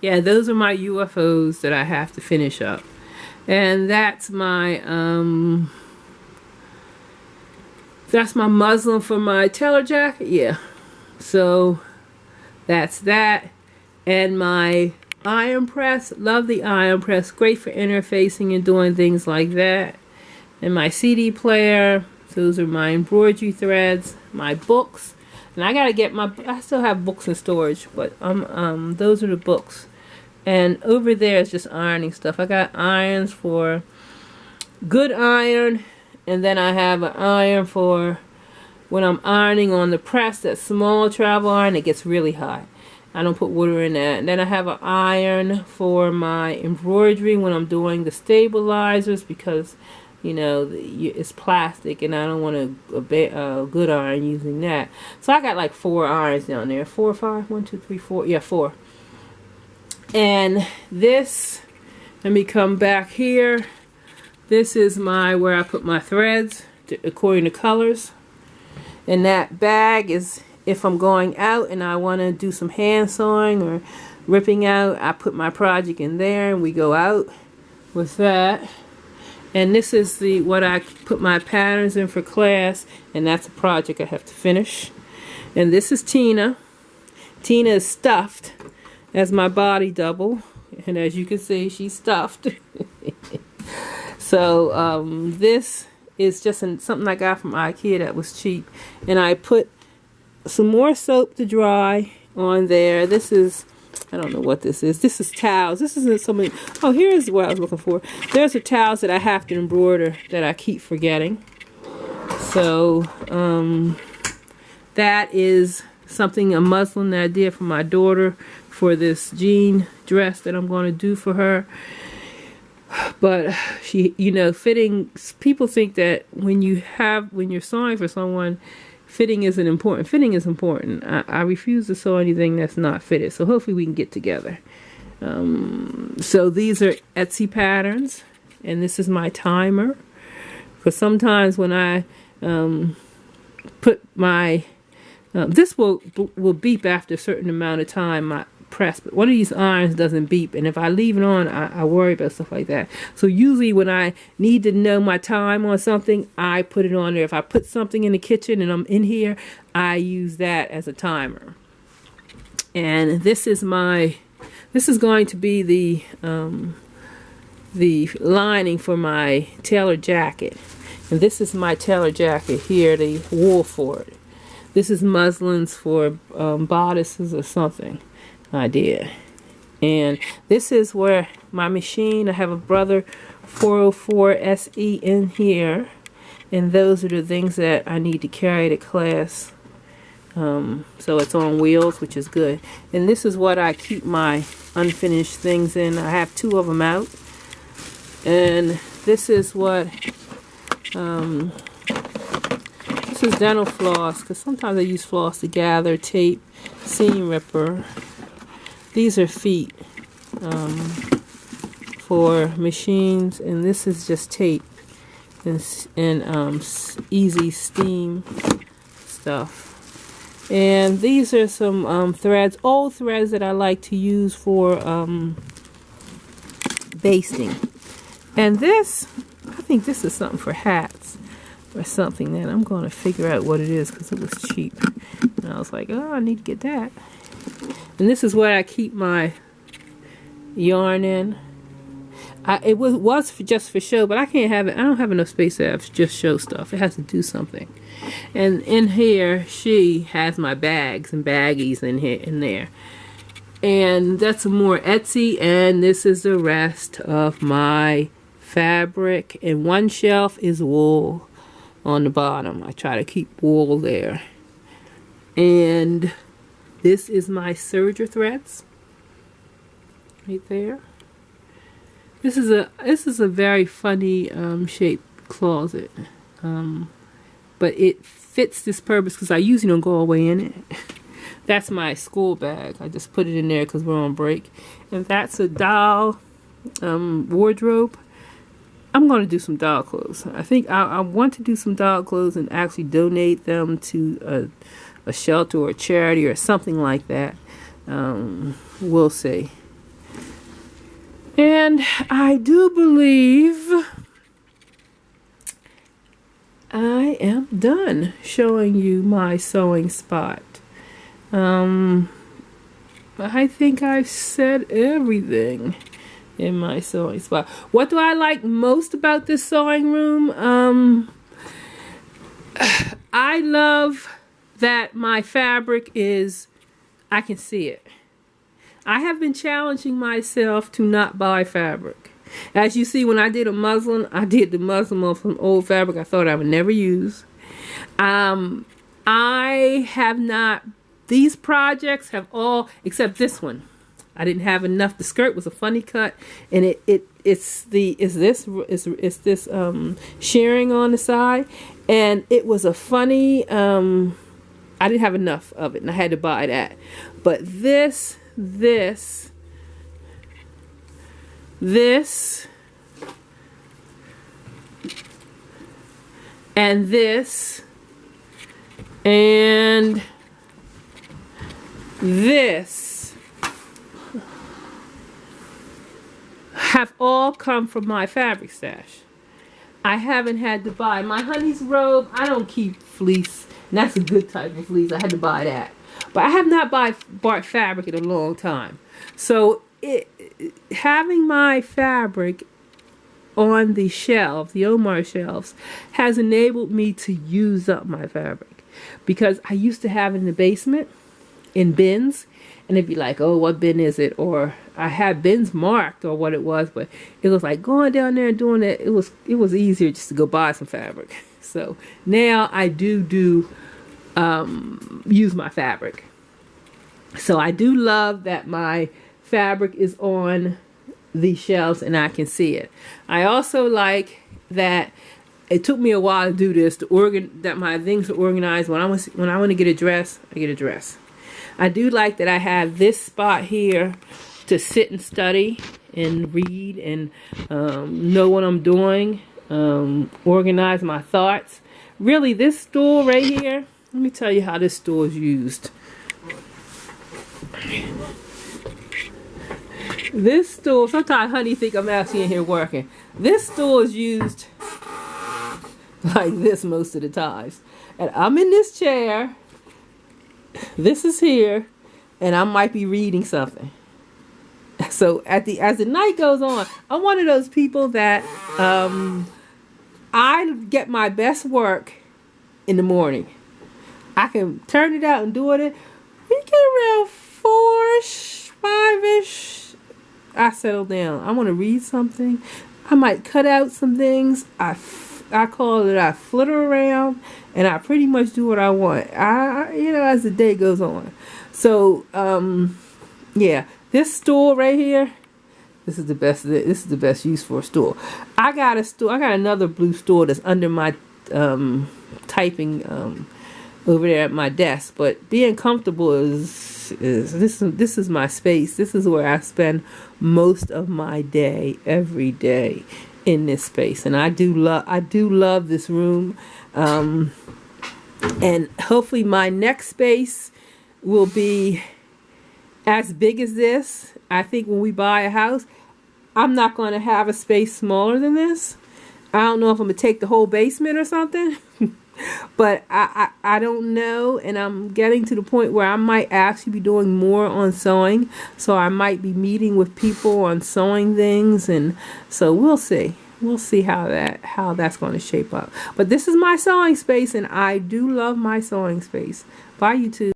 Yeah, those are my UFOs that I have to finish up. And that's my muslin for my tailor jacket. Yeah. So that's that. And my iron press. Love the iron press. Great for interfacing and doing things like that. And my CD player. Those are my embroidery threads. My books. And I gotta get I still have books in storage, but those are the books. And over there is just ironing stuff. I got irons for good iron, and then I have an iron for when I'm ironing on the press, that small travel iron, it gets really hot. I don't put water in that. And then I have an iron for my embroidery when I'm doing the stabilizers, because you know it's plastic and I don't want a good iron using that. So I got like 4 irons down there. 4 or 5? 1, 2, 3, 4. Yeah, 4. And this, let me come back here. This is where I put my threads according to colors. And that bag is if I'm going out and I want to do some hand sewing or ripping out, I put my project in there and we go out with that. And this is what I put my patterns in for class, and that's a project I have to finish. And this is Tina. Tina is stuffed as my body double, and as you can see, she's stuffed. So this is just something I got from IKEA that was cheap, and I put some more soap to dry on there. This is, I don't know what this is. This is towels. This isn't so many. Oh, here's what I was looking for. There's the towels that I have to embroider that I keep forgetting. So that is a muslin that I did for my daughter for this jean dress that I'm going to do for her. But she, fitting, people think that when you're sewing for someone, fitting isn't important. Fitting is important. I refuse to sew anything that's not fitted. So hopefully we can get together. So these are Etsy patterns, and this is my timer. Because sometimes when I put my this will beep after a certain amount of time, my press, but one of these irons doesn't beep, and if I leave it on, I worry about stuff like that. So usually when I need to know my time on something, I put it on there. If I put something in the kitchen and I'm in here, I use that as a timer. And this is going to be the lining for my tailor jacket. And this is my tailor jacket here, the wool for it. This is muslins for bodices or something I did. And this is where my machine, I have a Brother 404 SE in here. And those are the things that I need to carry to class. So it's on wheels, which is good. And this is what I keep my unfinished things in. I have 2 of them out. And this is what... this is dental floss, because sometimes I use floss to gather, tape, seam ripper. These are feet for machines, and this is just tape and easy steam stuff. And these are some threads, old threads that I like to use for basting. And this, I think this is something for hats or something that I'm going to figure out what it is, because it was cheap. And I was like, oh, I need to get that. And this is where I keep my yarn in. It was just for show, but I can't have it. I don't have enough space to have just show stuff. It has to do something. And in here, she has my bags and baggies in there. And that's some more Etsy. And this is the rest of my fabric. And one shelf is wool on the bottom. I try to keep wool there. And this is my serger threads right there. This is a very funny shaped closet, but it fits this purpose because I usually don't go away in it. That's my school bag. I just put it in there because we're on break. And that's a doll wardrobe. I'm going to do some doll clothes. I think I want to do some doll clothes and actually donate them to a shelter or a charity or something like that. We'll see. And I do believe I am done showing you my sewing spot. I think I've said everything in my sewing spot. What do I like most about this sewing room? I love that my fabric is, I can see it. I have been challenging myself to not buy fabric. As you see, when I did a muslin, I did the muslin of some old fabric I thought I would never use. I have not, these projects have all, except this one. I didn't have enough. The skirt was a funny cut, and it's this shearing on the side, and it was a funny, I didn't have enough of it, and I had to buy that. But this, and this, and this have all come from my fabric stash. I haven't had to buy my honey's robe. I don't keep fleece, and that's a good type of fleece. I had to buy that, but I have not bought fabric in a long time. So having my fabric on the shelves, the Omar shelves, has enabled me to use up my fabric, because I used to have it in the basement in bins, and it'd be like, oh, what bin is it? Or I had bins marked or what it was, but it was like going down there and doing it. It was easier just to go buy some fabric. So now I do use my fabric. So I do love that my fabric is on the shelves and I can see it. I also like that it took me a while to do this, that my things are organized. When I want to get a dress, I get a dress. I do like that I have this spot here to sit and study and read and know what I'm doing, organize my thoughts. Really, this stool right here, let me tell you how this stool is used. This stool, sometimes honey think I'm actually in here working. This stool is used like this most of the times. And I'm in this chair, this is here, and I might be reading something. So as the night goes on, I'm one of those people that I get my best work in the morning. I can turn it out and do it. We get around 4-ish, 5-ish. I settle down. I want to read something. I might cut out some things. I call it, I flitter around, and I pretty much do what I want. As the day goes on. So, yeah, this stool right here, this is the best. This is the best use for a stool. I got another blue stool that's under my typing over there at my desk. But being comfortable is this is my space. This is where I spend most of my day, every day, in this space. And I do love this room. And hopefully my next space will be as big as this. I think when we buy a house, I'm not going to have a space smaller than this. I don't know if I'm going to take the whole basement or something. But I don't know, and I'm getting to the point where I might actually be doing more on sewing. So I might be meeting with people on sewing things, and so we'll see. We'll see how that's going to shape up. But this is my sewing space, and I do love my sewing space. Bye, YouTube.